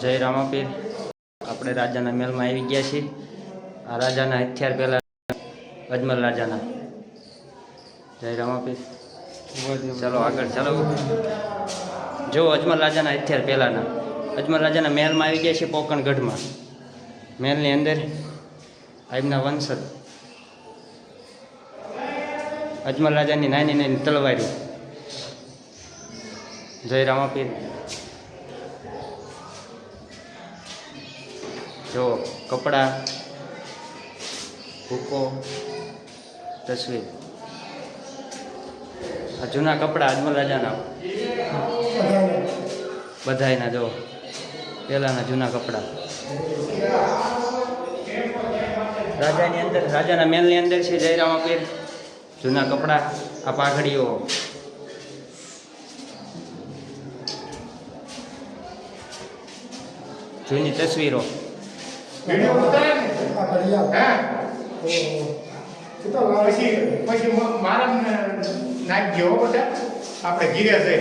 જય રામાપીર। આપણે રાજાના મહેલમાં આવી ગયા છીએ। આ રાજાના હથિયાર પહેલા અજમલ રાજાના। જય રામાપીર। ચાલો આગળ ચાલો। જો અજમલ રાજાના હથિયાર પહેલાના અજમલ રાજાના મહેલમાં આવી ગયા છીએ। પોકણગઢમાં મહેલની અંદર એમના વંશજ અજમલ રાજાની નાની નાની તલવારી। જય રામાપીર। જો કપડા ભૂકો તસવીર આ જૂના કપડા અજમલ રાજાના બધાયના। જો પહેલાના જૂના કપડા રાજાની અંદર રાજાના મહેલની અંદર છે। જય રામાપીર। જૂના કપડા આ પાઘડીઓ જૂની તસવીરો પછી મારા નાખ ગયો બધા આપણે ઘીરે જઈ